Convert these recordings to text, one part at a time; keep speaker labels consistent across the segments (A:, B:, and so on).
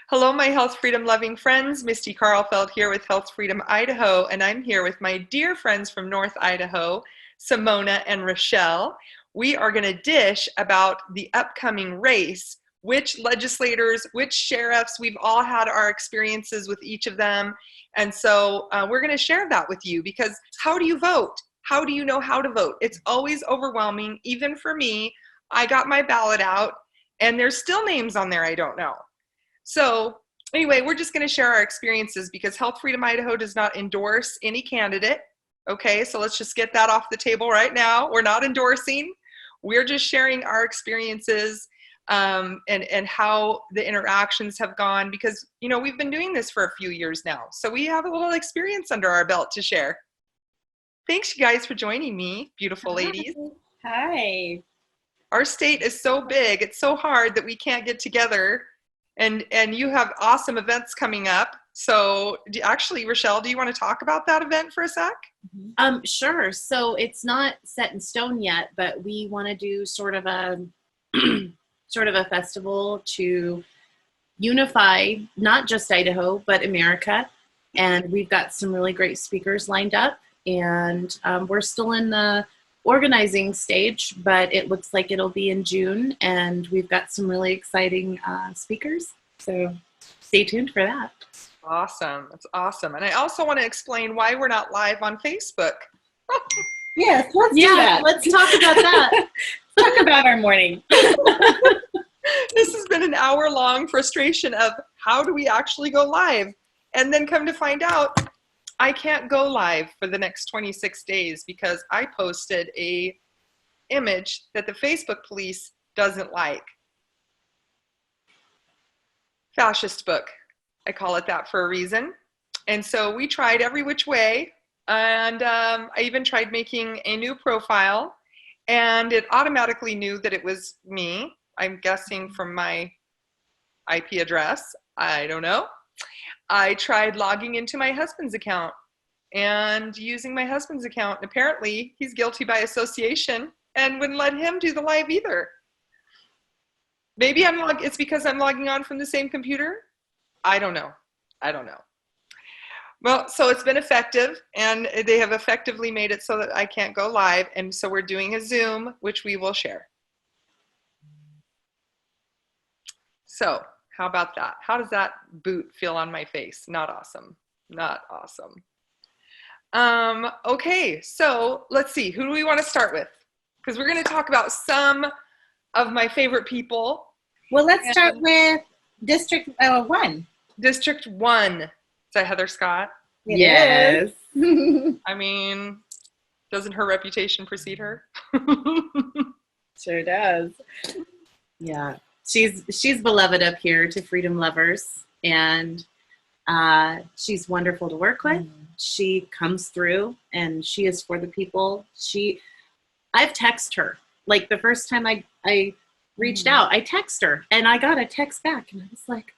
A: Hello, my health freedom loving friends. Misty Carlfeld here with Health Freedom Idaho, and I'm here with my dear friends from North Idaho, Simona and Rachelle. We are going to dish about the upcoming race, which legislators, which sheriffs. We've all had our experiences with each of them, and so we're going to share that with you, because how do you vote? How do you know how to vote? It's always overwhelming. Even for me, I got my ballot out, and there's still names on there I don't know. So anyway, we're just going to share our experiences, because Health Freedom Idaho does not endorse any candidate. Okay, so let's just get that off the table right now. We're not endorsing. We're just sharing our experiences and how the interactions have gone, because, you know, we've been doing this for a few years now. So we have a little experience under our belt to share. Thanks, you guys, for joining me, beautiful ladies.
B: Hi.
A: Our state is so big. It's so hard that we can't get together. And you have awesome events coming up. So actually, Rachelle, do you want to talk about that event for a sec?
B: Sure. So it's not set in stone yet, but we want to do sort of a festival to unify not just Idaho, but America. And we've got some really great speakers lined up. And we're still in the organizing stage, but it looks like it'll be in June, and we've got some really exciting speakers, so stay tuned for that.
A: Awesome. That's awesome. And I also want to explain why we're not live on Facebook.
B: Yes, let's do that. Let's talk about that. Talk about our morning.
A: This has been an hour-long frustration of how do we actually go live, and then come to find out I can't go live for the next 26 days because I posted a image that the Facebook police doesn't like. Fascist book. I call it that for a reason. And so we tried every which way, and I even tried making a new profile, and it automatically knew that it was me. I'm guessing from my IP address. I don't know. I tried logging into my husband's account and using my husband's account. And apparently he's guilty by association and wouldn't let him do the live either. Maybe it's because I'm logging on from the same computer. I don't know. Well, so it's been effective, and they have effectively made it so that I can't go live. And so we're doing a Zoom, which we will share. So how about that? How does that boot feel on my face? Not awesome. Not awesome. Okay, so let's see. Who do we want to start with? Because we're going to talk about some of my favorite people.
B: Well, let's start with District 1.
A: District 1. Is that Heather Scott?
B: Yes.
A: I mean, doesn't her reputation precede her?
B: Sure does. Yeah. She's beloved up here to freedom lovers, and she's wonderful to work with. She comes through, and she is for the people. I've texted her. Like the first time I reached out, I texted her, and I got a text back, and I was like,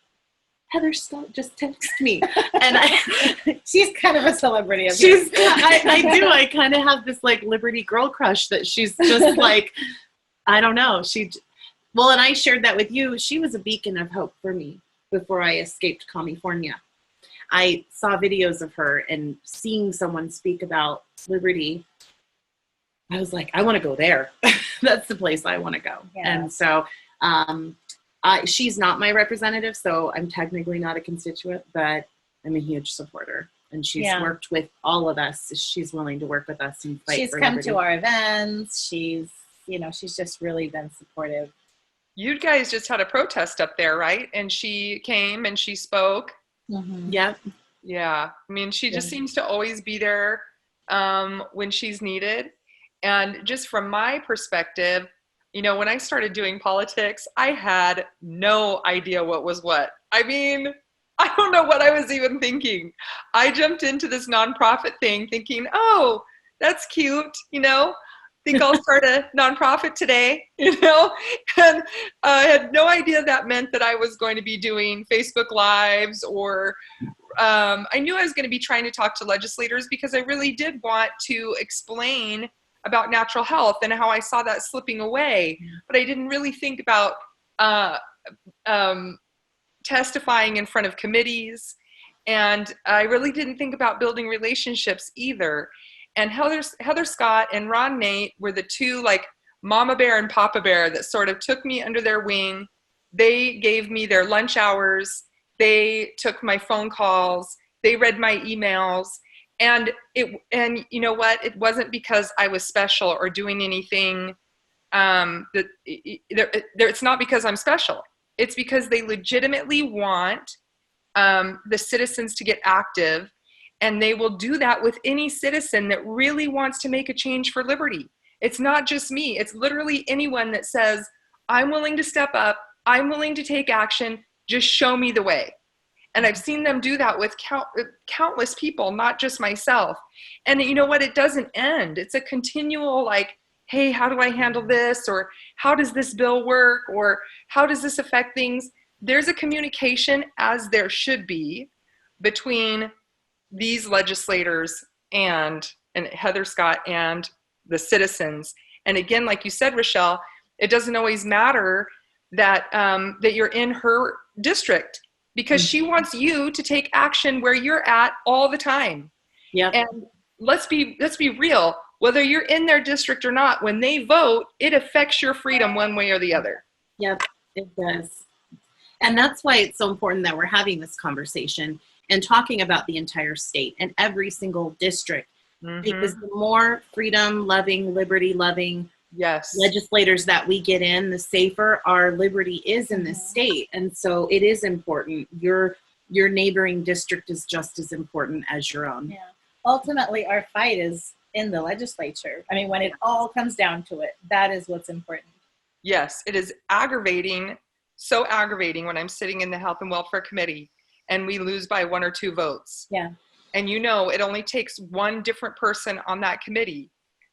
B: Heather Scott just texted me. And she's kind of a celebrity. I do. I kind of have this like Liberty Girl crush that she's just like, I don't know. Well, and I shared that with you. She was a beacon of hope for me before I escaped California. I saw videos of her, and seeing someone speak about liberty, I was like, I want to go there. That's the place I want to go. Yeah. And so she's not my representative, so I'm technically not a constituent, but I'm a huge supporter. And she's worked with all of us. She's willing to work with us and fight for liberty.
C: She's come to our events. She's just really been supportive.
A: You guys just had a protest up there, right? And she came and she spoke.
B: Mm-hmm. Yep.
A: Yeah. I mean, she just seems to always be there when she's needed. And just from my perspective, you know, when I started doing politics, I had no idea what was what. I mean, I don't know what I was even thinking. I jumped into this nonprofit thing thinking, oh, that's cute, you know. Think I'll start a nonprofit today, you know, and I had no idea that meant that I was going to be doing Facebook Lives, or I knew I was going to be trying to talk to legislators, because I really did want to explain about natural health and how I saw that slipping away, but I didn't really think about testifying in front of committees. And I really didn't think about building relationships either. And Heather Scott and Ron Nate were the two, like, Mama Bear and Papa Bear that sort of took me under their wing. They gave me their lunch hours. They took my phone calls. They read my emails. And you know what? It wasn't because I was special or doing anything. It's not because I'm special. It's because they legitimately want the citizens to get active, and they will do that with any citizen that really wants to make a change for liberty. It's not just me. It's literally anyone that says, I'm willing to step up. I'm willing to take action. Just show me the way. And I've seen them do that with countless people, not just myself. And you know what? It doesn't end. It's a continual, like, hey, how do I handle this? Or how does this bill work? Or how does this affect things? There's a communication, as there should be, between these legislators and Heather Scott and the citizens. And again, like you said, Rachelle, it doesn't always matter that that you're in her district, because she wants you to take action where you're at all the time.
B: Yeah.
A: And let's be real. Whether you're in their district or not, when they vote, it affects your freedom one way or the other.
B: Yep, it does. And that's why it's so important that we're having this conversation and talking about the entire state and every single district. Mm-hmm. Because the more freedom-loving, liberty-loving legislators that we get in, the safer our liberty is in this state. And so it is important. Your neighboring district is just as important as your own.
C: Yeah. Ultimately, our fight is in the legislature. I mean, when it all comes down to it, that is what's important.
A: Yes, it is aggravating, so aggravating when I'm sitting in the Health and Welfare Committee and we lose by 1 or 2 votes.
C: Yeah.
A: And you know, it only takes one different person on that committee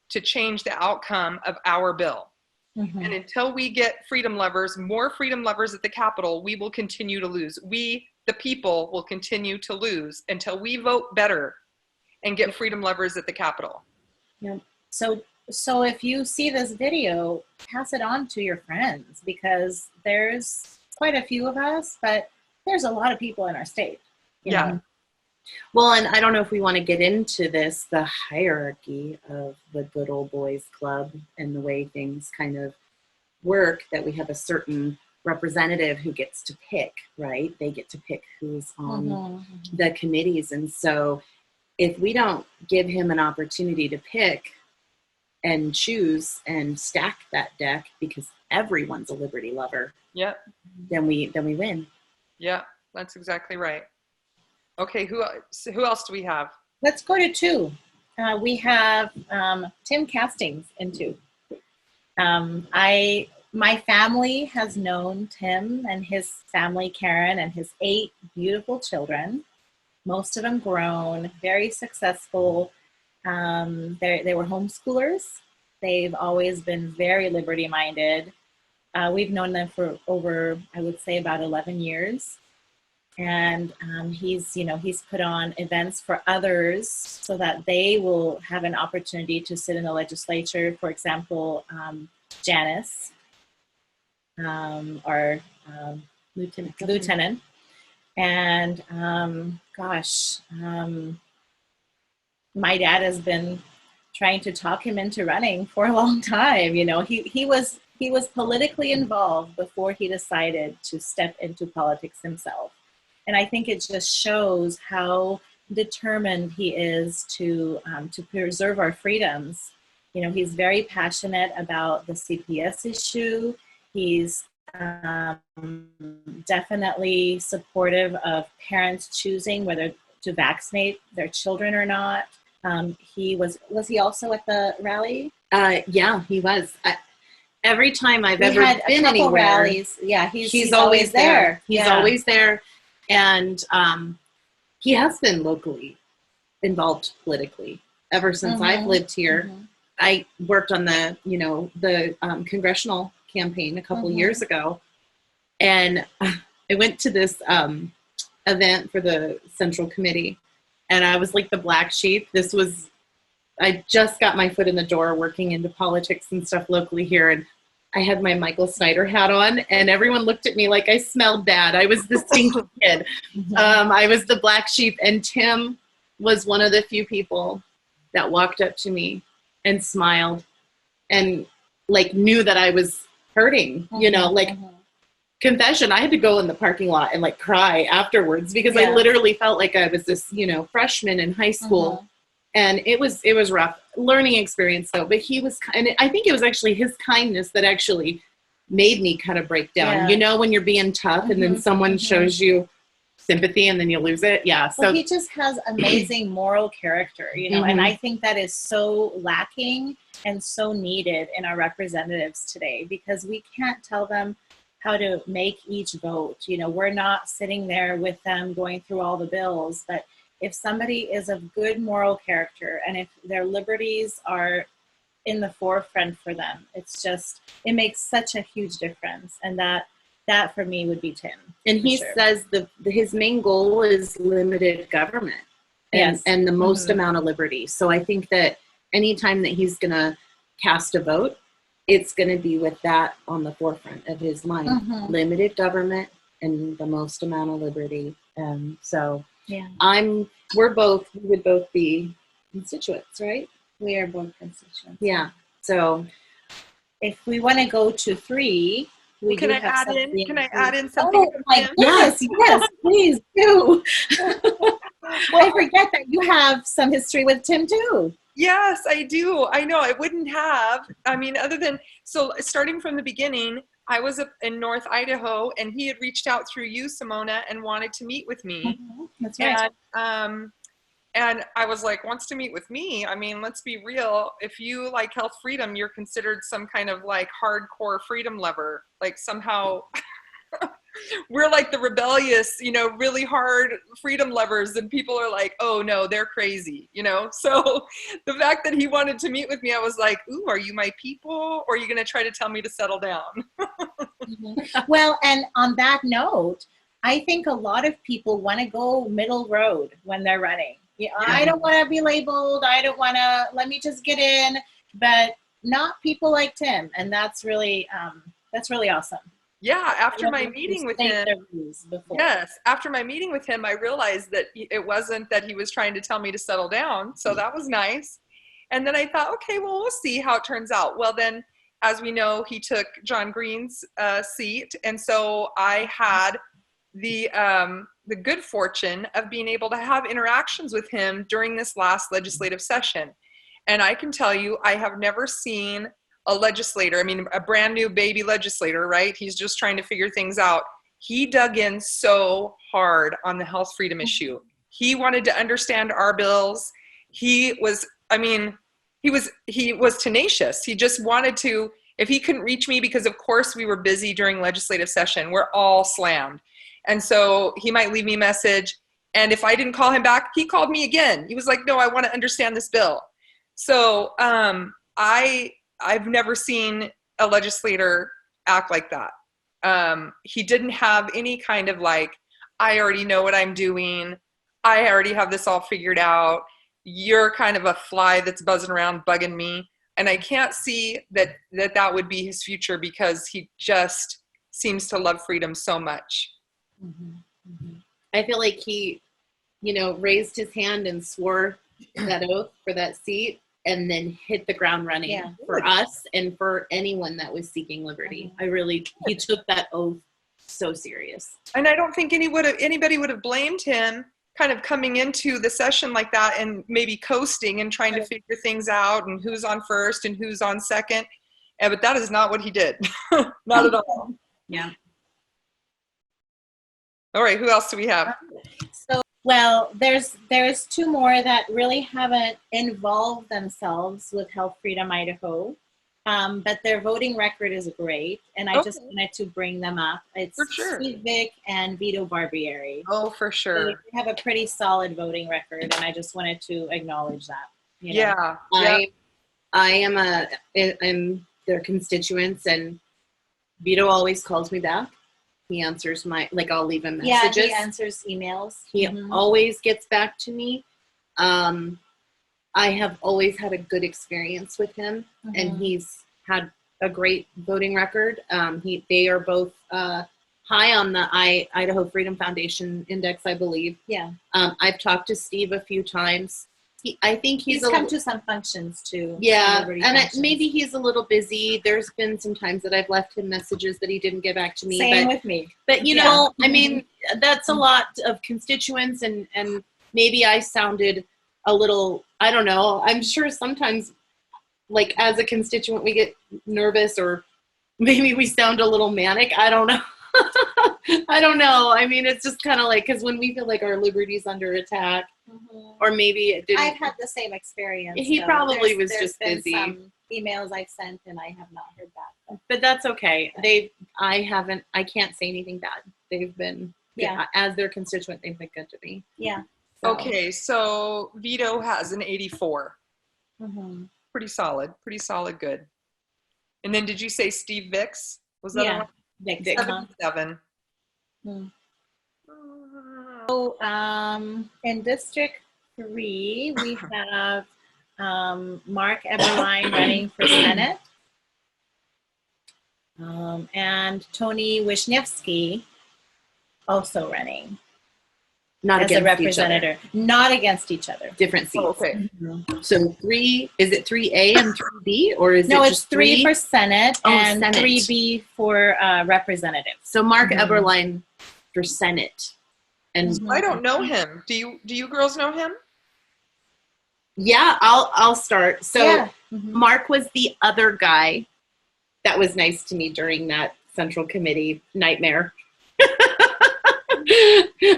A: to change the outcome of our bill. Mm-hmm. And until we get more freedom lovers at the Capitol, we will continue to lose. We, the people, will continue to lose until we vote better and get freedom lovers at the Capitol.
C: Yeah. So if you see this video, pass it on to your friends, because there's quite a few of us, but there's a lot of people in our state. You know?
B: Well, and I don't know if we want to get into this, the hierarchy of the good old boys club and the way things kind of work, that we have a certain representative who gets to pick, right? They get to pick who's on the committees. And so if we don't give him an opportunity to pick and choose and stack that deck, because everyone's a liberty lover, then we win.
A: Yeah, that's exactly right. Okay, who else do we have?
C: Let's go to 2. We have Tim Kastning in 2. My family has known Tim and his family, Karen, and his 8 beautiful children. Most of them grown, very successful. They were homeschoolers. They've always been very liberty-minded. We've known them for over, I would say, about 11 years. And he's put on events for others so that they will have an opportunity to sit in the legislature. For example, Janice, our lieutenant. And my dad has been trying to talk him into running for a long time. You know, he was politically involved before he decided to step into politics himself. And I think it just shows how determined he is to preserve our freedoms. You know, he's very passionate about the CPS issue. He's definitely supportive of parents choosing whether to vaccinate their children or not. Was he also at the rally?
B: Yeah, he was. Every time I've ever been
C: a
B: anywhere,
C: rallies. Yeah, he's always there.
B: He's always there. And he has been locally involved politically ever since I've lived here. Mm-hmm. I worked on the congressional campaign a couple years ago, and I went to this event for the Central Committee, and I was like the black sheep. I just got my foot in the door working into politics and stuff locally here, and I had my Michael Snyder hat on, and everyone looked at me like I smelled bad. I was the stinky kid. I was the black sheep, and Tim was one of the few people that walked up to me and smiled and like knew that I was hurting, you know, like confession. I had to go in the parking lot and like cry afterwards because I literally felt like I was this, you know, freshman in high school. And it was rough learning experience though, but he was, and I think it was actually his kindness that actually made me kind of break down, you know, when you're being tough and then someone shows you sympathy and then you lose it. Yeah. So
C: well, he just has amazing moral character, you know, and I think that is so lacking and so needed in our representatives today, because we can't tell them how to make each vote. You know, we're not sitting there with them going through all the bills, but if somebody is of good moral character and if their liberties are in the forefront for them, it's just, it makes such a huge difference. And that for me would be Tim.
B: And he says his main goal is limited government and the most amount of liberty. So I think that anytime that he's going to cast a vote, it's going to be with that on the forefront of his mind. Limited government and the most amount of liberty. So we would both be constituents, right?
C: We are both constituents.
B: Yeah. So
C: if we want to go to 3,
A: Can I add in something?
C: Oh my goodness, yes, please do. I forget that you have some history with Tim too.
A: Yes, I do. I know I wouldn't have. I mean, other than, so starting from the beginning, I was up in North Idaho and he had reached out through you, Simona, and wanted to meet with me.
C: That's right.
A: And I was like, wants to meet with me? I mean, let's be real. If you like health freedom, you're considered some kind of like hardcore freedom lover. Like somehow we're like the rebellious, you know, really hard freedom lovers. And people are like, oh no, they're crazy, you know? So the fact that he wanted to meet with me, I was like, ooh, are you my people? Or are you going to try to tell me to settle down?
C: Well, and on that note, I think a lot of people want to go middle road when they're running. Yeah, I don't want to be labeled. I don't want to, let me just get in, but not people like Tim. And that's really awesome.
A: Yeah. After my meeting with him, after my meeting with him, I realized that it wasn't that he was trying to tell me to settle down. So that was nice. And then I thought, okay, well, we'll see how it turns out. Well, then, as we know, he took John Green's seat. And so I had the good fortune of being able to have interactions with him during this last legislative session. And I can tell you, I have never seen a legislator, I mean, a brand new baby legislator, right? He's just trying to figure things out. He dug in so hard on the health freedom issue. He wanted to understand our bills. He was tenacious. He just wanted to, if he couldn't reach me, because of course we were busy during legislative session, we're all slammed. And so he might leave me a message. And if I didn't call him back, he called me again. He was like, no, I want to understand this bill. So I've never seen a legislator act like that. He didn't have any kind of like, I already know what I'm doing. I already have this all figured out. You're kind of a fly that's buzzing around bugging me. And I can't see that would be his future, because he just seems to love freedom so much.
B: I feel like he, you know, raised his hand and swore that oath for that seat and then hit the ground running for us and for anyone that was seeking liberty. He took that oath so serious.
A: And I don't think anybody would have blamed him kind of coming into the session like that and maybe coasting and trying to figure things out and who's on first and who's on second. But that is not what he did. Not at all.
B: Yeah.
A: All right, who else do we have?
C: So, well, there's 2 more that really haven't involved themselves with Health Freedom Idaho, but their voting record is great, and I just wanted to bring them up. It's Vick and Vito Barbieri.
A: Oh, for sure.
C: So they have a pretty solid voting record, and I just wanted to acknowledge that. You know?
B: I'm their constituents, and Vito always calls me back. He answers I'll leave him messages.
C: Yeah, he answers emails.
B: He always gets back to me. I have always had a good experience with him, and he's had a great voting record. They are both high on the Idaho Freedom Foundation Index, I believe.
C: Yeah.
B: I've talked to Steve a few times. I think
C: He's come to some functions too.
B: Yeah, and maybe he's a little busy. There's been some times that I've left him messages that he didn't get back to me.
C: Same with me.
B: But you know, I mean, that's a lot of constituents, and maybe I sounded a little, I don't know. I'm sure sometimes, like as a constituent, we get nervous, or maybe we sound a little manic. I don't know. I don't know. I mean, it's just kind of like, because when we feel like our liberty's under attack, or maybe it didn't.
C: I've had the same experience.
B: He probably was just
C: been
B: busy.
C: Some emails I've sent and I have not heard back.
B: But that's okay. I can't say anything bad. They've been, as their constituent, they've been good to me.
C: Yeah.
A: So. Okay, so Vito has an 84. Pretty solid, good. And then did you say Steve Vicks? Was that
C: Vick,
A: 77.
C: So in District 3, we have Marc Eberlein running for Senate, and Tony Wisniewski also running as a representative. Not against each other.
B: Different seats.
A: Oh, okay.
B: So 3, is it 3A and 3B, or is
C: no,
B: it
C: it's
B: just
C: 3 for Senate and
B: Senate.
C: 3B for representative.
B: So Marc Eberlein for Senate. And
A: I don't know him. Do you girls know him?
B: Yeah, I'll start. So Marc was the other guy that was nice to me during that Central Committee nightmare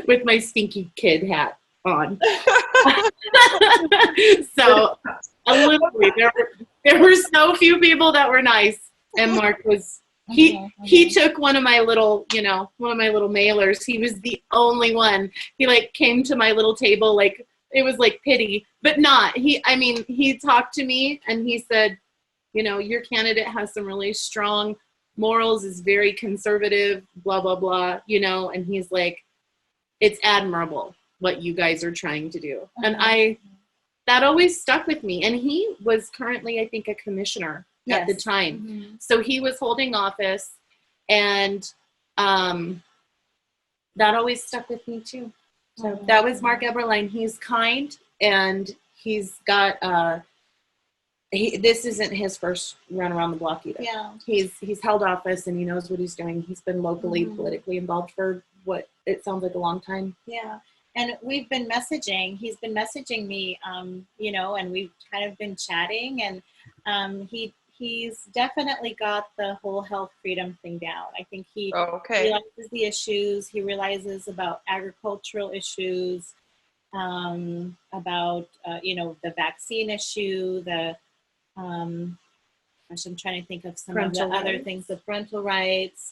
B: with my stinky kid hat on. So literally, there were so few people that were nice, and Marc was. He took one of my little mailers. He was the only one. He like came to my little table, like it was like pity, but not. He talked to me and he said, you know, your candidate has some really strong morals, is very conservative, blah, blah, blah, you know, and he's like, it's admirable what you guys are trying to do. And that always stuck with me. And he was currently, I think, a commissioner at the time. So he was holding office, and that always stuck with me too. So that was Marc Eberlein. He's kind, and he's got this isn't his first run around the block either.
C: Yeah.
B: He's held office and he knows what he's doing. He's been locally politically involved for what it sounds like a long time.
C: Yeah. And we've been messaging. He's been messaging me, you know, and we've kind of been chatting, and he's definitely got the whole health freedom thing down. I think he realizes the issues. He realizes about agricultural issues, about, you know, the vaccine issue, I'm trying to think of some of the other things, the parental rights,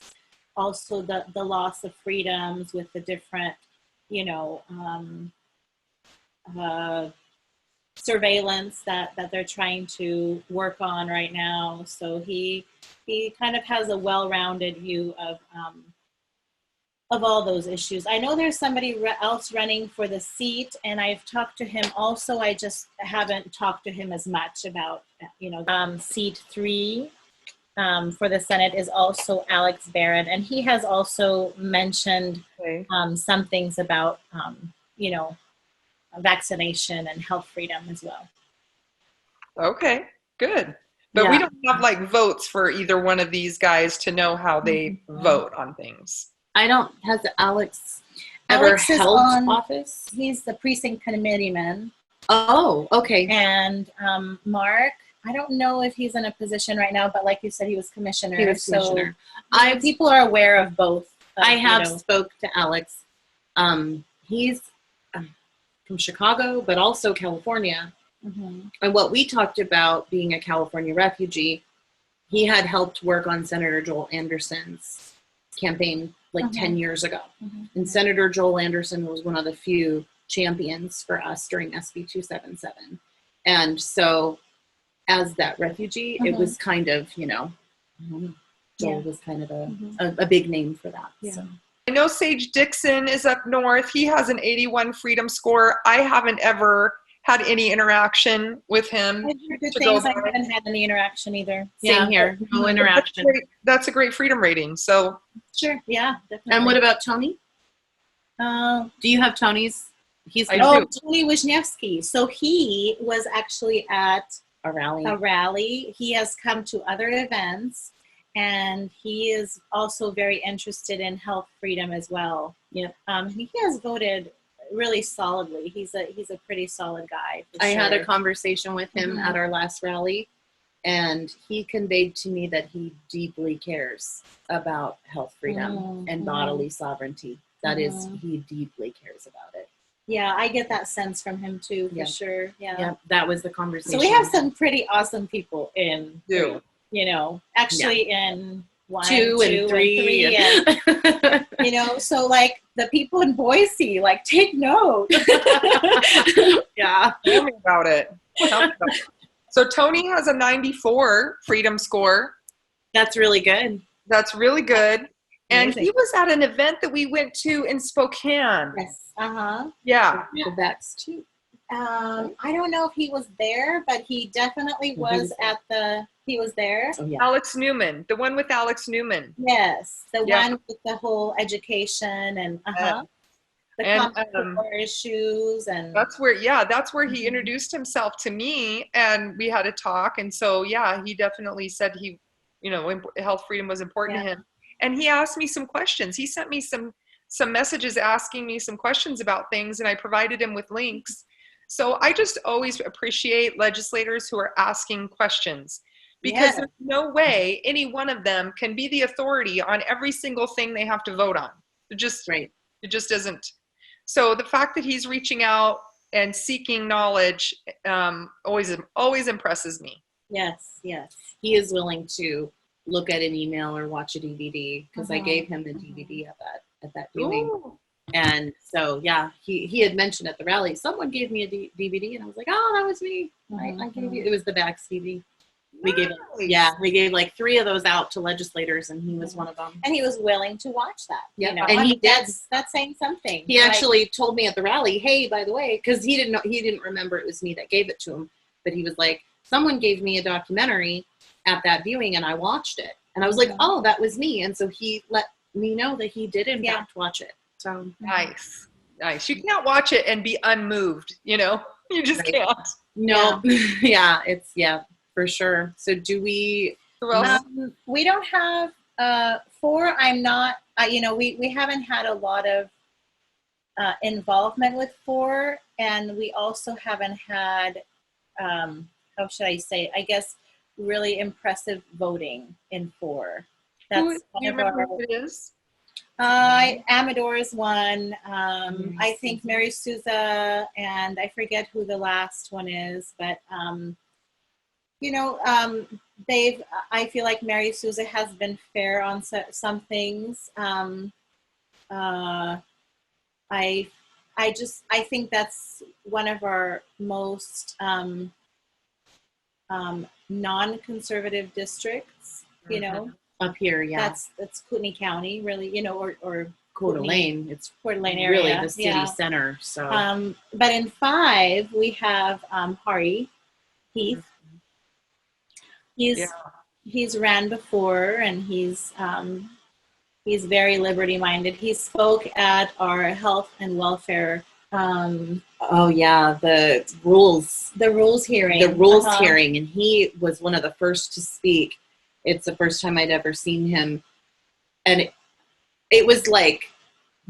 C: also the loss of freedoms with the different, you know, surveillance that they're trying to work on right now. So he kind of has a well-rounded view of all those issues. I know there's somebody else running for the seat, and I've talked to him also. I just haven't talked to him as much about, you know, seat 3 for the Senate is also Alex Barron, and he has also mentioned some things about, you know, vaccination and health freedom as well.
A: Okay, good. But we don't have like votes for either one of these guys to know how they vote on things.
B: Has Alex ever held office?
C: He's the precinct committeeman.
B: Oh, okay.
C: And Marc, I don't know if he's in a position right now, but like you said, he was commissioner. So people are aware of both.
B: I have spoke to Alex. He's from Chicago, but also California. And what we talked about, being a California refugee, he had helped work on Senator Joel Anderson's campaign like 10 years ago. And Senator Joel Anderson was one of the few champions for us during SB 277. And so as that refugee, it was kind of, you know, Joel was kind of a big name for that.
C: Yeah.
B: So.
A: I know Sage Dixon is up north. He has an 81 freedom score. I haven't ever had any interaction with him.
C: I've heard good
A: to go
C: things. I
A: by.
C: haven't had any interaction either.
B: Same here. No interaction.
A: That's a great freedom rating. So
C: Sure. Yeah, definitely.
B: And what about Tony? Do you have Tony's?
A: I do.
C: Tony Wisniewski. So he was actually at
B: a rally.
C: A rally. He has come to other events, and he is also very interested in health freedom as well.
B: Yep.
C: He has voted really solidly. He's a pretty solid guy.
B: I had a conversation with him at our last rally, and he conveyed to me that he deeply cares about health freedom and bodily sovereignty. That is, he deeply cares about it.
C: Yeah, I get that sense from him too, for sure. Yeah,
B: that was the conversation.
C: So we have some pretty awesome people in,
A: do.
C: Actually in 1,
B: 2, and 3.
C: And, so like the people in Boise, like take note.
B: Yeah.
A: Tell me about it. So Tony has a 94 freedom score.
B: That's really good.
A: That's really good. And
C: Amazing.
A: he was at an event that we went to in Spokane.
C: Yes.
A: Yeah.
B: The Becks too.
C: I don't know if he was there, but he definitely was he was there.
B: Oh, yeah.
A: Alex Newman, the one with Alex Newman.
C: Yes, the one with the whole education and the issues, and
A: that's where he introduced himself to me, and we had a talk. And so he definitely said health freedom was important to him, and he asked me some questions. He sent me some messages asking me some questions about things, and I provided him with links. So I just always appreciate legislators who are asking questions, because there's no way any one of them can be the authority on every single thing they have to vote on. It just isn't. So the fact that he's reaching out and seeking knowledge always impresses me.
C: Yes.
B: He is willing to look at an email or watch a DVD, because I gave him the DVD at that viewing.
A: Ooh.
B: And so, he had mentioned at the rally, someone gave me a DVD, and I was like, oh, that was me. I gave you, it was the back CD. We gave like 3 of those out to legislators, and he was one of them.
C: And he was willing to watch that.
B: Yeah, and he did.
C: That's saying something.
B: He actually told me at the rally, hey, by the way, because he didn't remember it was me that gave it to him, but he was like, someone gave me a documentary at that viewing, and I watched it, and I was like, oh, that was me. And so he let me know that he did in fact watch it. So
A: nice. You can't watch it and be unmoved. You just can't.
B: No, it's for sure. So do we?
A: Who else?
C: We don't have 4. I'm not. We haven't had a lot of involvement with 4, and we also haven't had how should I say? I guess really impressive voting in 4.
A: Do you remember who it is?
C: Amador is one. I think Mary Souza, and I forget who the last one is, but I feel like Mary Souza has been fair on some things. I think that's one of our most non-conservative districts,
B: up here.
C: That's Kootenai County, really, or
B: Coeur d'Alene. It's
C: Coeur d'Alene area.
B: Really the city center. So,
C: but in 5 we have Heath. He's ran before, and he's very liberty-minded. He spoke at our health and welfare. The rules hearing, and he was one of the first to speak. It's the first time I'd ever seen him, and it was like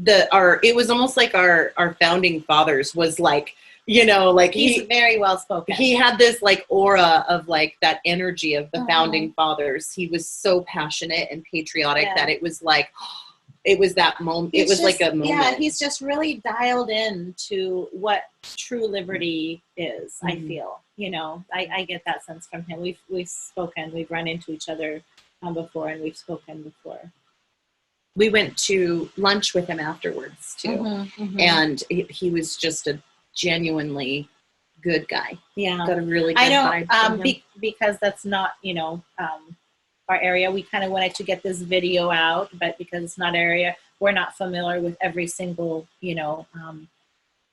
C: it was almost like our founding fathers was like, he's very well spoken.
B: He had this like aura of like that energy of the founding fathers. He was so passionate and patriotic that it was like, it was that moment. It was like a moment.
C: Yeah, he's just really dialed in to what true liberty is. I feel, I get that sense from him. We've spoken, we've run into each other before, and we've spoken before.
B: We went to lunch with him afterwards too, and he was just a genuinely good guy.
C: Yeah,
B: got a really good vibe.
C: Because that's not our area. We kind of wanted to get this video out, but because it's not our area, we're not familiar with every single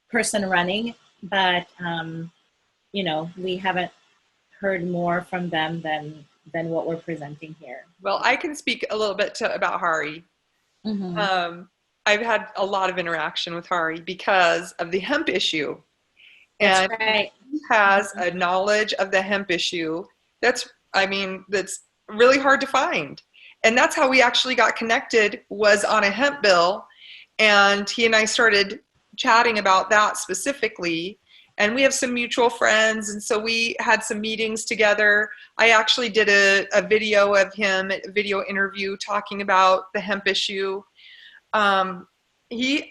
C: person running. But we haven't heard more from them than what we're presenting here.
A: Well, I can speak a little bit about Hari.
C: Mm-hmm.
A: I've had a lot of interaction with Hari because of the hemp issue.
C: That's
A: And
C: right.
A: he has a knowledge of the hemp issue that's really hard to find. And that's how we actually got connected, was on a hemp bill. And he and I started chatting about that specifically. And we have some mutual friends, and so we had some meetings together. I actually did a video of him, a video interview talking about the hemp issue. He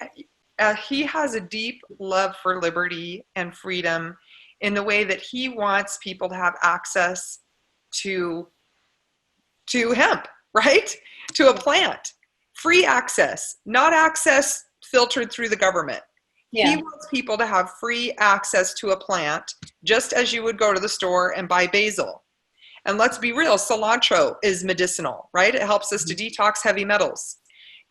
A: has a deep love for liberty and freedom in the way that he wants people to have access to hemp, right? To a plant. Free access, not access filtered through the government.
C: Yeah.
A: He wants people to have free access to a plant, just as you would go to the store and buy basil. And let's be real, cilantro is medicinal, right? It helps us to detox heavy metals.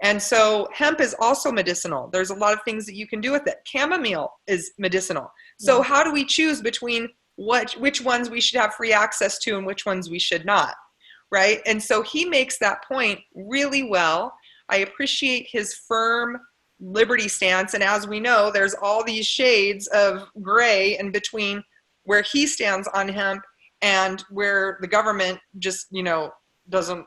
A: And so hemp is also medicinal. There's a lot of things that you can do with it. Chamomile is medicinal. So how do we choose between which ones we should have free access to and which ones we should not, right? And so he makes that point really well. I appreciate his firm liberty stance. And as we know, there's all these shades of gray in between where he stands on hemp and where the government just, doesn't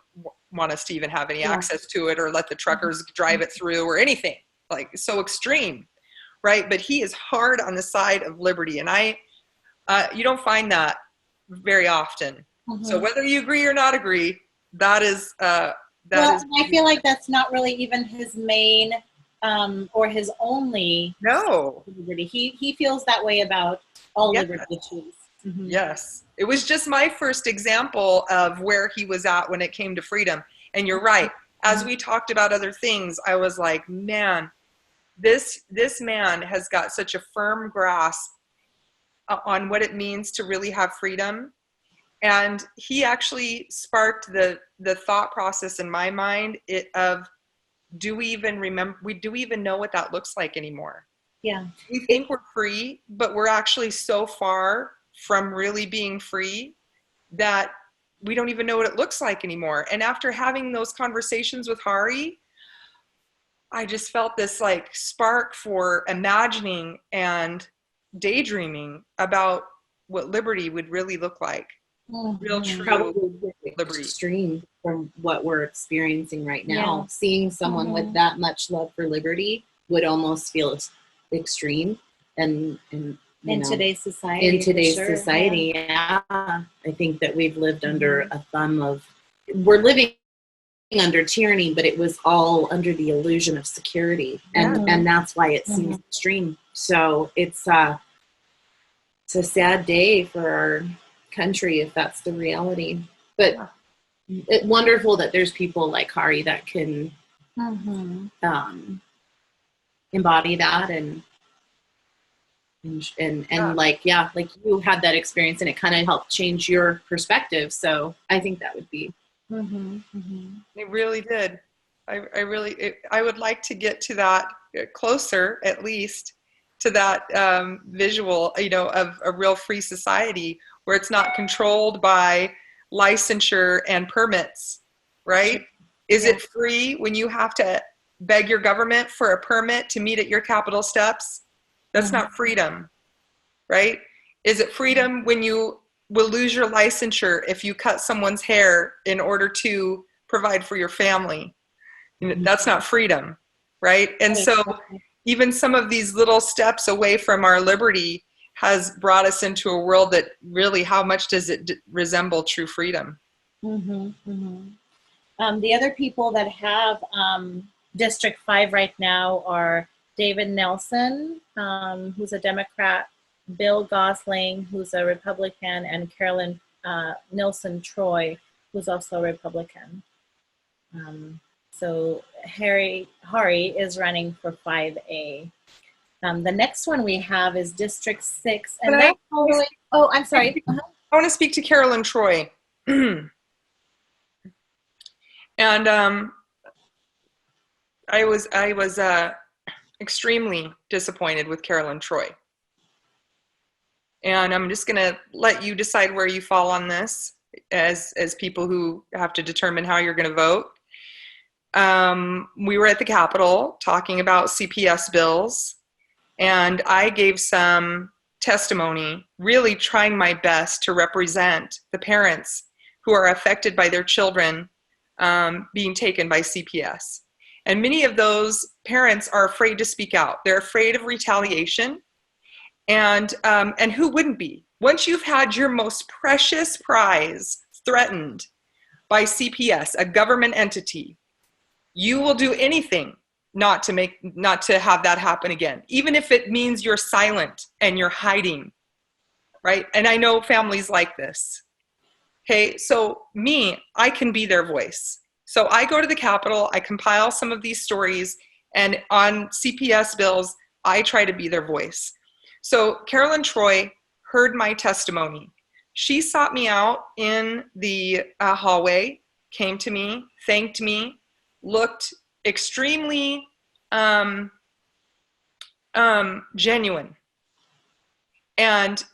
A: want us to even have any access to it or let the truckers drive it through or anything, like so extreme, right? But he is hard on the side of liberty. And you don't find that very often. So whether you agree or not agree, that is,
C: I feel like that's not really even his main or his only liberty. He feels that way about all liberty issues. Mm-hmm.
A: Yes. It was just my first example of where he was at when it came to freedom. And you're right. As we talked about other things, I was like, man, this man has got such a firm grasp on what it means to really have freedom. And he actually sparked the thought process in my mind of, do we even know what that looks like anymore?
C: Yeah.
A: We think we're free, but we're actually so far from really being free that we don't even know what it looks like anymore. And after having those conversations with Hari, I just felt this like spark for imagining and daydreaming about what liberty would really look like. Real true
B: Probably
A: liberty.
B: Extreme from what we're experiencing right now.
C: Yeah.
B: Seeing someone with that much love for liberty would almost feel extreme, and
C: in today's society.
B: In today's society, I think that we've lived under a thumb of, we're living under tyranny, but it was all under the illusion of security, and that's why it seems extreme. So it's a sad day for our country if that's the reality. But it's wonderful that there's people like Hari that can embody that and like you had that experience and it kind of helped change your perspective. So I think that would be.
A: It really did. I would like to get to that closer, at least to that visual, of a real free society where it's not controlled by licensure and permits, right? Is it free when you have to beg your government for a permit to meet at your Capitol steps? That's not freedom, right? Is it freedom when you will lose your licensure if you cut someone's hair in order to provide for your family? That's not freedom, right? And so even some of these little steps away from our liberty has brought us into a world that really, how much does it resemble true freedom?
C: The other people that have District 5 right now are David Nelson, who's a Democrat, Bill Gosling, who's a Republican, and Carolyn Nilsson Troy, who's also a Republican. So Hari is running for 5A. The next one we have is District 6. And that's totally, I'm sorry.
A: I want to speak to Carolyn Troy. And I was extremely disappointed with Carolyn Troy. And I'm just going to let you decide where you fall on this as people who have to determine how you're going to vote. We were at the Capitol talking about CPS bills, and I gave some testimony, really trying my best to represent the parents who are affected by their children being taken by CPS. And many of those parents are afraid to speak out. They're afraid of retaliation. And who wouldn't be? Once you've had your most precious prize threatened by CPS, a government entity, you will do anything not to have that happen again, even if it means you're silent and you're hiding, right? And I know families like this. Okay, so I can be their voice. So I go to the Capitol, I compile some of these stories, and on CPS bills, I try to be their voice. So Carolyn Troy heard my testimony. She sought me out in the hallway, came to me, thanked me, looked extremely genuine. And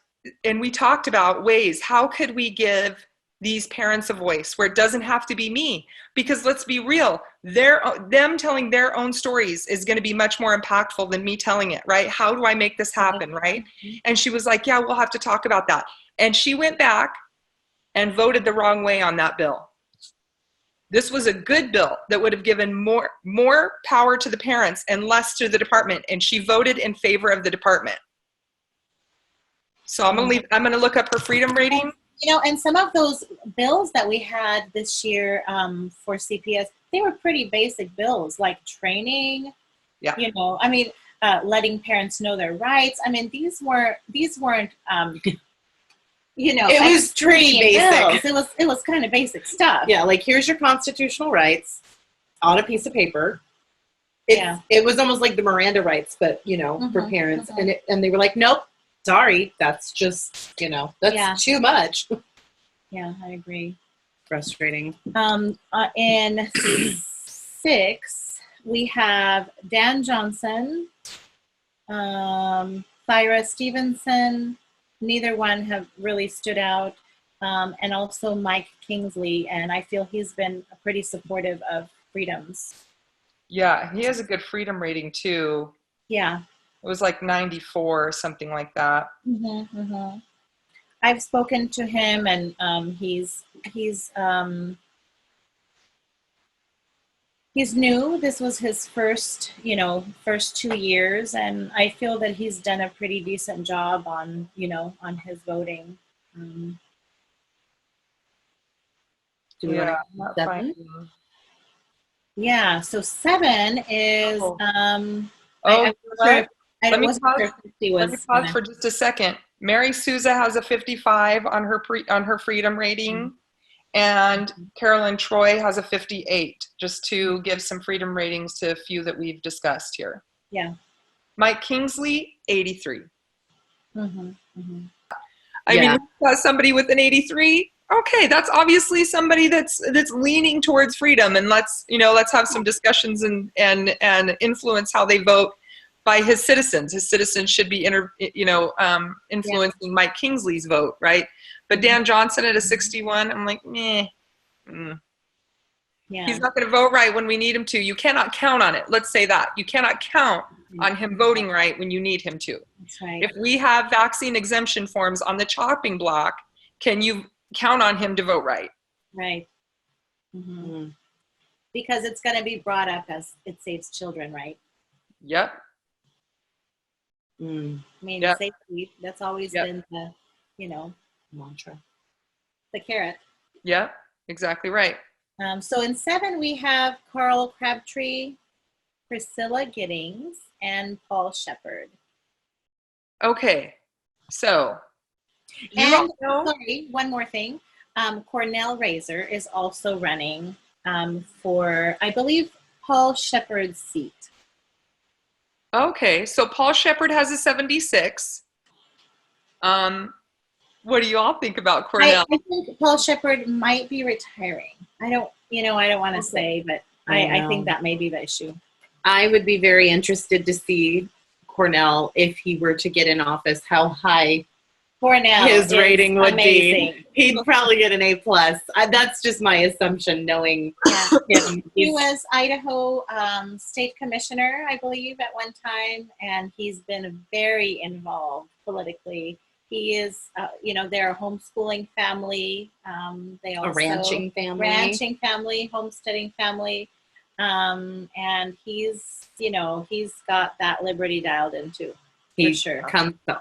A: we talked about ways, how could we give these parents a voice where it doesn't have to be me? Because let's be real, them telling their own stories is going to be much more impactful than me telling it, right? How do I make this happen, right? And she was like, yeah, we'll have to talk about that. And she went back and voted the wrong way on that bill. This was a good bill that would have given more power to the parents and less to the department, and she voted in favor of the department. So I'm gonna look up her freedom rating.
C: You know, and some of those bills that we had this year for CPS, they were pretty basic bills, like training.
A: Yeah.
C: You know, I mean, letting parents know their rights. I mean, these weren't. You know,
B: it was pretty basic.
C: Bills. It was kind of basic stuff.
B: Yeah, like here's your constitutional rights on a piece of paper. It was almost like the Miranda rights, but you know, for parents, and they were like, nope. Sorry, that's just, that's too much.
C: Yeah, I agree.
B: Frustrating.
C: In 6, we have Dan Johnson, Thyra Stevenson. Neither one have really stood out. And also Mike Kingsley, and I feel he's been pretty supportive of freedoms.
A: Yeah, he has a good freedom rating too.
C: Yeah.
A: It was like 94 or something like that.
C: I've spoken to him, and he's new. This was his first 2 years, and I feel that he's done a pretty decent job on his voting. Yeah. So 7 is
A: Let me pause for just a second. Mary Souza has a 55 on her freedom rating, and Carolyn Troy has a 58, just to give some freedom ratings to a few that we've discussed here.
C: Yeah.
A: Mike Kingsley, 83. I mean, somebody with an 83. Okay, that's obviously somebody that's leaning towards freedom, and let's have some discussions and influence how they vote by his citizens. His citizens should be influencing Mike Kingsley's vote, right? But Dan Johnson at a 61, I'm like, meh. Yeah. He's not going to vote right when we need him to. You cannot count on it. Let's say that. You cannot count on him voting right when you need him to.
C: That's right.
A: If we have vaccine exemption forms on the chopping block, can you count on him to vote right?
C: Right. Because it's going to be brought up as it saves children, right?
A: Yep.
C: I mean, safety, that's always been the, mantra. The carrot.
A: Yeah, exactly right.
C: So in 7, we have Carl Crabtree, Priscilla Giddings, and Paul Shepard.
A: Okay, so.
C: Sorry, one more thing. Cornel Rasor is also running for, I believe, Paul Shepard's seat.
A: Okay, so Paul Shepard has a 76. What do you all think about Cornel?
C: I think Paul Shepard might be retiring. I don't want to say, but I think that may be the issue.
B: I would be very interested to see Cornel, if he were to get in office, how high
C: Cornel
B: his rating would
C: amazing.
B: be. He'd probably get an A+. That's just my assumption, knowing him.
C: He was Idaho state commissioner, I believe, at one time, and he's been very involved politically. He is, they're a homeschooling family. They also
B: A ranching family,
C: homesteading family, and he's got that liberty dialed into.
B: He
C: sure.
B: comes to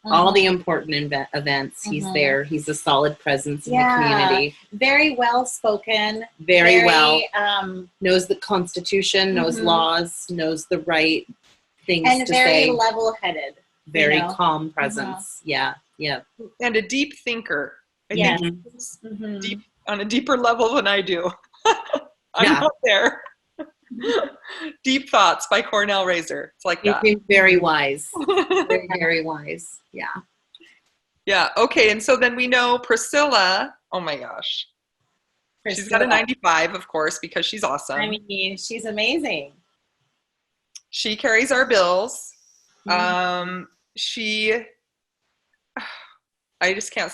B: all the important events. He's there. He's a solid presence in the community.
C: Very well spoken.
B: Very well. Knows the Constitution, knows laws, knows the right things
C: and
B: to
C: very
B: say.
C: level-headed.
B: Very calm presence. Yeah.
A: And a deep thinker. I
C: Yes.
A: think he's deep on a deeper level than I do. I'm
B: Yeah.
A: not there. Deep Thoughts by Cornel Rasor. It's like that.
B: He's very wise. Very, very wise. Yeah.
A: Yeah. Okay. And so then we know Priscilla. Oh my gosh. She's got a 95, of course, because she's awesome.
C: I mean, she's amazing.
A: She carries our bills.
C: Mm-hmm.
A: I just can't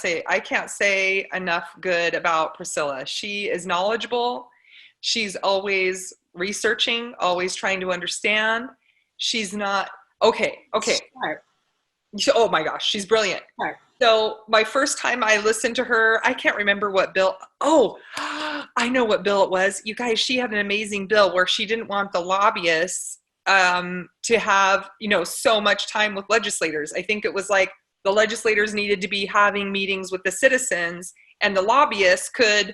A: say enough good about Priscilla. She is knowledgeable. She's always researching, always trying to understand. She's not, okay.
C: Smart.
A: Oh my gosh, she's brilliant.
C: Smart.
A: So my first time I listened to her, I can't remember what bill. Oh, I know what bill it was. You guys, she had an amazing bill where she didn't want the lobbyists to have, so much time with legislators. I think it was like the legislators needed to be having meetings with the citizens, and the lobbyists could,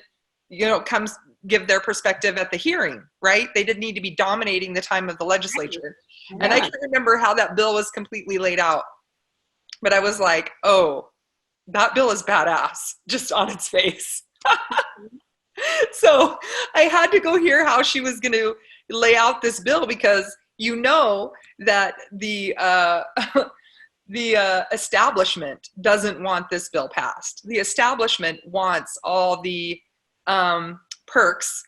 A: come give their perspective at the hearing, right? They didn't need to be dominating the time of the legislature.
C: Yeah.
A: And I can't remember how that bill was completely laid out, but I was like, oh, that bill is badass just on its face. So I had to go hear how she was going to lay out this bill, because that the establishment doesn't want this bill passed. The establishment wants all the perks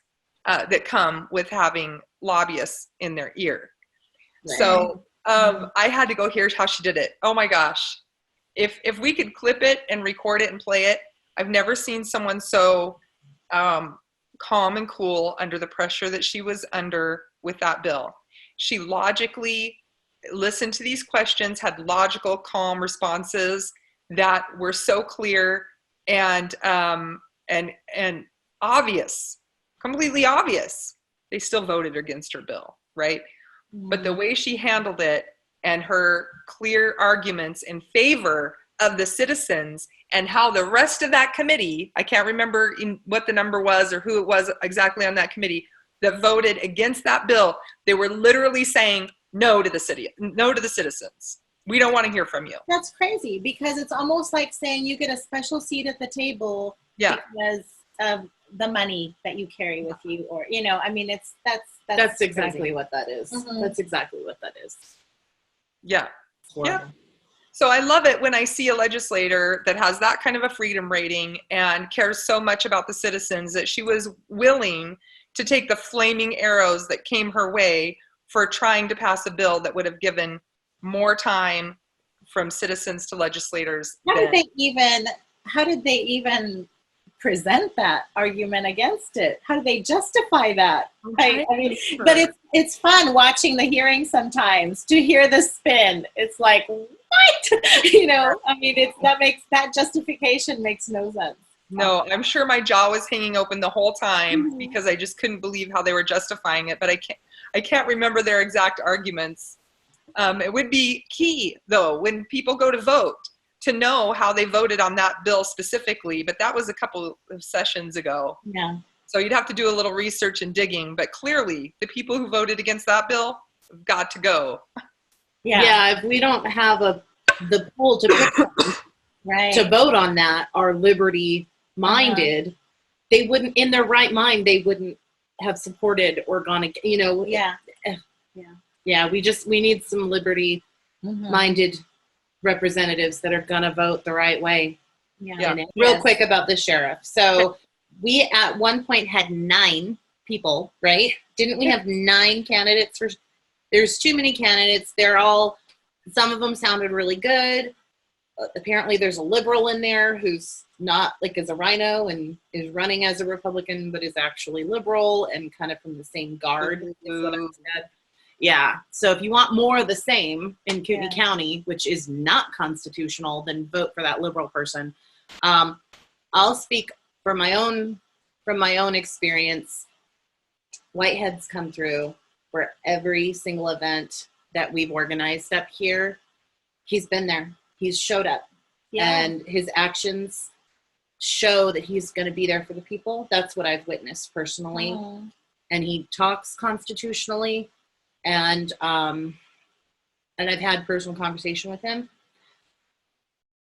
A: that come with having lobbyists in their ear. Right. So I had to go hear how she did it. Oh my gosh. If we could clip it and record it and play it, I've never seen someone so calm and cool under the pressure that she was under with that bill. She logically listened to these questions, had logical, calm responses that were so clear and obvious, completely obvious. They still voted against her bill, right? Mm-hmm. But the way she handled it and her clear arguments in favor of the citizens, and how the rest of that committee, I can't remember what the number was or who it was exactly on that committee, that voted against that bill, they were literally saying no to the citizens. We don't want to hear from you.
C: That's crazy, because it's almost like saying you get a special seat at the table because of the money that you carry with you, or that's
B: exactly what that is. Mm-hmm. That's exactly what that is.
A: Yeah. So I love it when I see a legislator that has that kind of a freedom rating and cares so much about the citizens that she was willing to take the flaming arrows that came her way for trying to pass a bill that would have given more time from citizens to legislators.
C: How did they even present that argument against it? How do they justify that? I mean, sure. But it's fun watching the hearing sometimes to hear the spin. It's like, what? That justification makes no sense.
A: No, I'm sure my jaw was hanging open the whole time because I just couldn't believe how they were justifying it. But I can't remember their exact arguments. It would be key, though, when people go to vote, to know how they voted on that bill specifically. But that was a couple of sessions ago.
C: Yeah.
A: So you'd have to do a little research and digging. But clearly, the people who voted against that bill have got to go.
B: Yeah. If we don't have the pool to pick from,
C: right,
B: to vote on that are liberty-minded, they wouldn't, in their right mind, they wouldn't have supported or gone,
C: Yeah.
B: We need some liberty-minded representatives that are going to vote the right way.
C: Yeah.
B: Real quick about the sheriff. So we at one point had 9 people, right? Didn't we have 9 candidates? There's too many candidates. They're all, some of them sounded really good. apparently there's a liberal in there who's not like is a rhino and is running as a Republican, but is actually liberal and kind of from the same guard. Is what I said. Yeah. So if you want more of the same in Kootenai County, which is not constitutional, then vote for that liberal person. I'll speak from my own experience. Whitehead's come through for every single event that we've organized up here. He's been there. He's showed up. Yeah. And his actions show that he's going to be there for the people. That's what I've witnessed personally. And he talks constitutionally. And I've had personal conversation with him.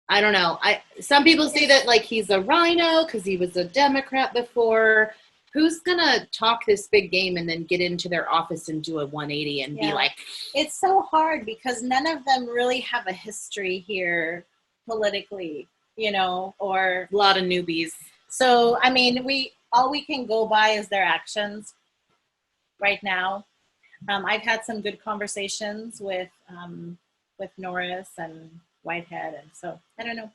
B: I don't know. Some people say that like he's a rhino because he was a Democrat before. Who's gonna talk this big game and then get into their office and do a 180 and be like?
C: It's so hard because none of them really have a history here politically, you know, or
B: a lot of newbies.
C: So I mean, all we can go by is their actions right now. I've had some good conversations with Norris and Whitehead, and so I don't know.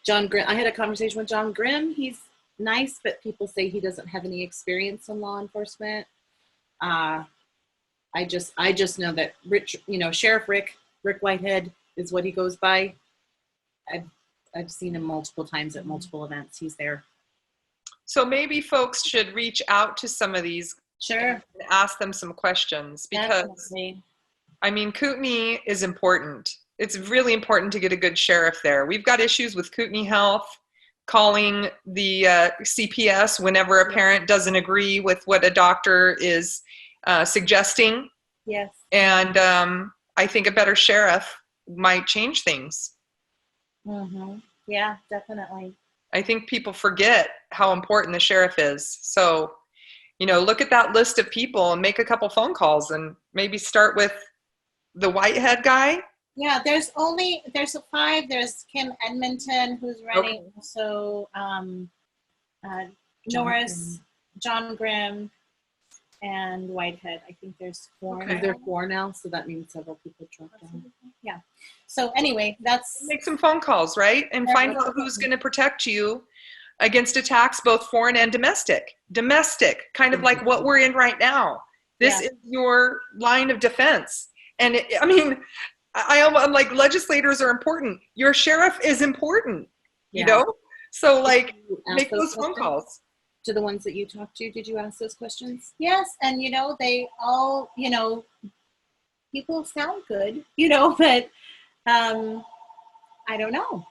B: John Grimm. I had a conversation with John Grimm. He's nice, but people say he doesn't have any experience in law enforcement. I just know that Sheriff Rick Whitehead is what he goes by. I've seen him multiple times at multiple events. He's there.
A: So maybe folks should reach out to some of these.
C: Sure.
A: And ask them some questions because, definitely. I mean, Kootenai is important. It's really important to get a good sheriff there. We've got issues with Kootenai Health calling the CPS whenever a parent doesn't agree with what a doctor is suggesting.
C: Yes.
A: And I think a better sheriff might change things.
C: Mm-hmm. Yeah, definitely.
A: I think people forget how important the sheriff is. So, look at that list of people and make a couple phone calls and maybe start with the Whitehead guy.
C: Yeah, there's 5. There's Kim Edmonton who's running. Okay. So Norris, John Grimm, and Whitehead. I think there's 4.
B: Okay. There are 4 now, so that means several people dropped out.
C: Yeah. So anyway,
A: make some phone calls, right? And find out who's going to protect you against attacks, both foreign and domestic. Domestic, kind of like what we're in right now. This is your line of defense. And I'm like, legislators are important. Your sheriff is important, So make those phone calls.
B: To the ones that you talked to, did you ask those questions?
C: Yes, and they all, people sound good, but I don't know.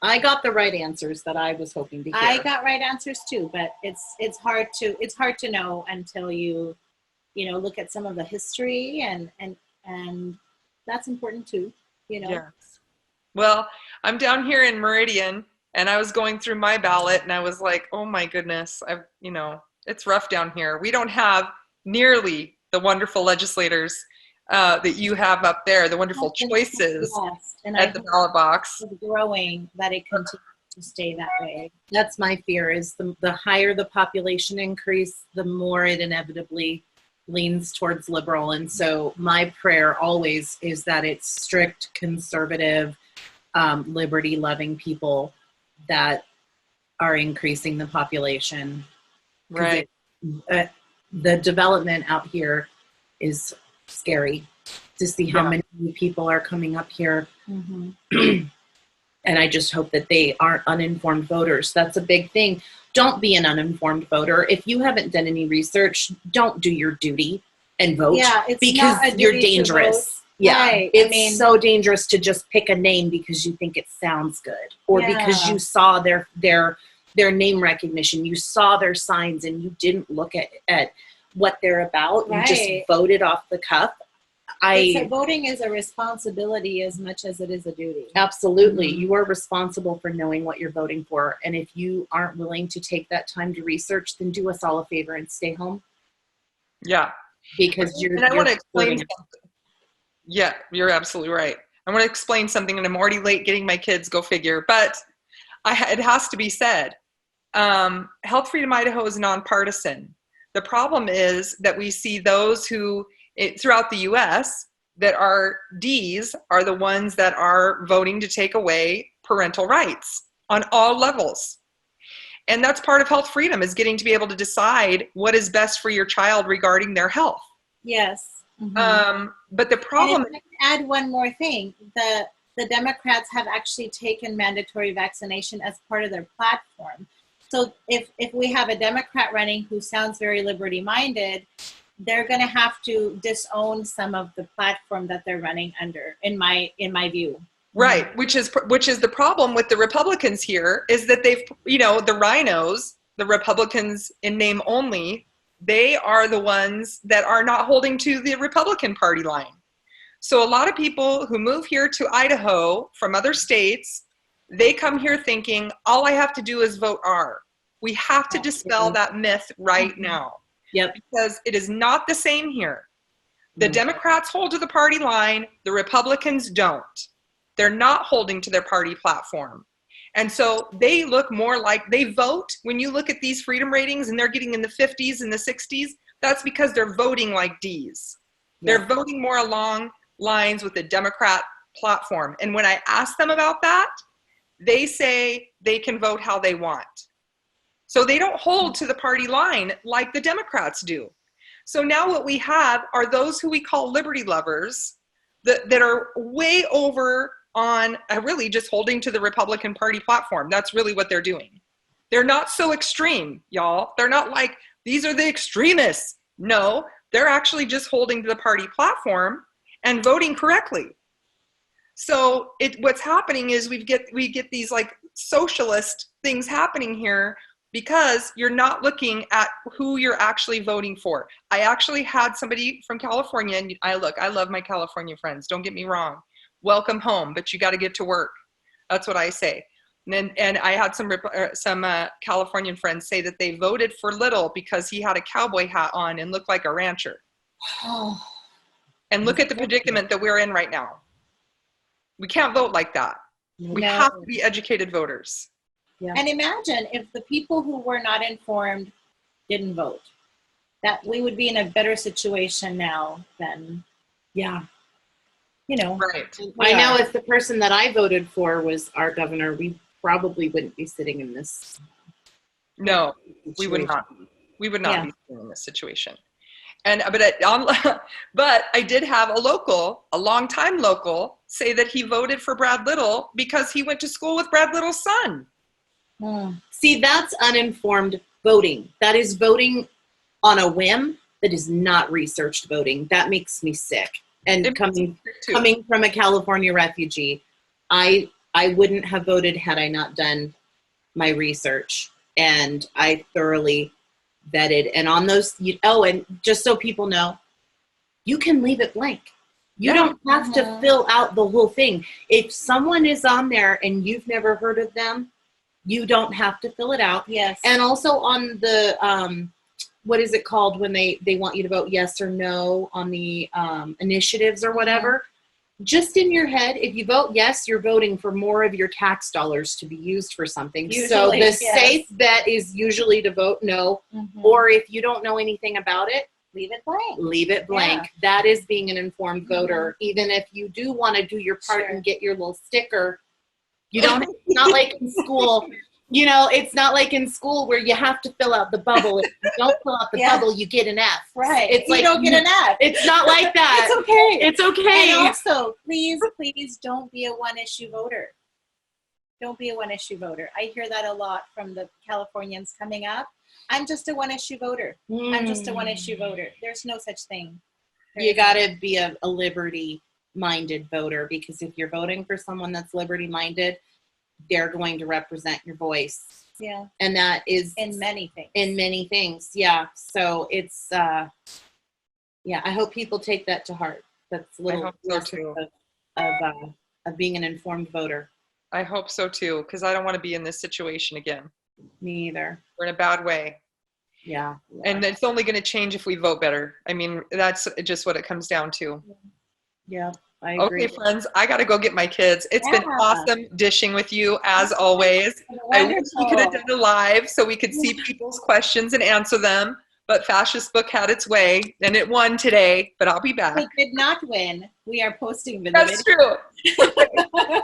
B: I got the right answers that I was hoping to hear.
C: I got right answers too, but it's hard to know until you look at some of the history and that's important too,
A: Yes. Well, I'm down here in Meridian and I was going through my ballot and I was like, oh my goodness, it's rough down here. We don't have nearly the wonderful legislators that you have up there, the wonderful choices at the ballot box.
C: It's growing, that it continues to stay that way.
B: That's my fear, is the higher the population increase, the more it inevitably leans towards liberal. And so my prayer always is that it's strict, conservative, liberty-loving people that are increasing the population.
A: Right.
B: The development out here is scary to see how many people are coming up here. Mm-hmm. And I just hope that they aren't uninformed voters. That's a big thing. Don't be an uninformed voter. If you haven't done any research, don't do your duty and vote, because you're dangerous. Yeah, right. It's so dangerous to just pick a name because you think it sounds good, or because you saw their name recognition, you saw their signs, and you didn't look at what they're about. Right. You just voted off the cuff.
C: Voting is a responsibility as much as it is a duty.
B: Absolutely. Mm-hmm. You are responsible for knowing what you're voting for. And if you aren't willing to take that time to research, then do us all a favor and stay home.
A: Yeah.
B: Because
A: I want to explain something. Yeah, you're absolutely right. I want to explain something, and I'm already late getting my kids, go figure. But it has to be said. Health Freedom Idaho is nonpartisan. The problem is that we see those who, throughout the U.S., that are D's are the ones that are voting to take away parental rights on all levels. And that's part of health freedom, is getting to be able to decide what is best for your child regarding their health.
C: Yes. Mm-hmm.
A: But the problem...
C: And if I can add one more thing, the Democrats have actually taken mandatory vaccination as part of their platform. So if we have a Democrat running who sounds very liberty-minded, they're going to have to disown some of the platform that they're running under, in my view.
A: Right, which is the problem with the Republicans here, is that they've, the rhinos, the Republicans in name only, they are the ones that are not holding to the Republican Party line. So a lot of people who move here to Idaho from other states, they come here thinking, all I have to do is vote R. We have to dispel that myth right now.
B: Yep.
A: Because it is not the same here. The Democrats hold to the party line, the Republicans don't. They're not holding to their party platform. And so they look more like, they vote, when you look at these freedom ratings and they're getting in the 50s and the 60s, that's because they're voting like D's. Yeah. They're voting more along lines with the Democrat platform. And when I ask them about that, they say they can vote how they want. So they don't hold to the party line like the Democrats do. So now what we have are those who we call liberty lovers that are way over on really just holding to the Republican Party platform. That's really what they're doing. They're not so extreme, y'all. They're not like, these are the extremists. No, they're actually just holding to the party platform and voting correctly. So what's happening is we get these like socialist things happening here, because you're not looking at who you're actually voting for. I actually had somebody from California, and I love my California friends, don't get me wrong. Welcome home, but you got to get to work. That's what I say. And I had some Californian friends say that they voted for Little because he had a cowboy hat on and looked like a rancher.
C: Oh.
A: And look at the predicament that we're in right now. We can't vote like that. We
C: No.
A: have to be educated voters.
C: Yeah. And imagine if the people who were not informed didn't vote, that we would be in a better situation now than,
A: Right.
B: I know if the person that I voted for was our governor, we probably wouldn't be sitting in this.
A: No, we would not. We would not be sitting in this situation. But I did have a longtime local, say that he voted for Brad Little because he went to school with Brad Little's son.
B: See, that's uninformed voting. That is voting on a whim. That is not researched voting. That makes me sick. And coming from a California refugee, I wouldn't have voted had I not done my research. And I thoroughly vetted. And on those, and just so people know, you can leave it blank. You don't have to fill out the whole thing. If someone is on there and you've never heard of them, you don't have to fill it out.
C: Yes.
B: And also on the, what is it called when they want you to vote yes or no on the initiatives or whatever? Just in your head, if you vote yes, you're voting for more of your tax dollars to be used for something. So the safe bet is usually to vote no. Or if you don't know anything about it,
C: leave it blank.
B: Leave it blank. Yeah. That is being an informed voter. Even if you do want to do your part and get your little sticker, you don't, it's not like in school, it's not like in school where you have to fill out the bubble. If you don't fill out the bubble, you get an F.
C: Right.
B: It's
C: you don't get an F.
B: It's not like that.
C: It's okay.
B: It's okay.
C: And also, please don't be a one-issue voter. Don't be a one-issue voter. I hear that a lot from the Californians coming up. I'm just a one-issue voter. I'm just a one-issue voter. There's no such thing.
B: You got to be a liberty-minded voter, because if you're voting for someone that's liberty-minded, they're going to represent your voice.
C: Yeah.
B: And that is
C: in many things.
B: In many things. Yeah. So it's, I hope people take that to heart. That's a little of being an informed voter.
A: I hope so too, because I don't want to be in this situation again.
B: Me either.
A: We're in a bad way.
B: Yeah.
A: And it's only going to change if we vote better. I mean, that's just what it comes down to.
B: Yeah. I agree.
A: Okay, friends, I got to go get my kids. It's been awesome dishing with you, as always. I wish we could have done a live so we could see people's questions and answer them. But Fascist Book had its way, and it won today, but I'll be back.
C: It did not win. We are posting the
A: That's
C: video.
A: true.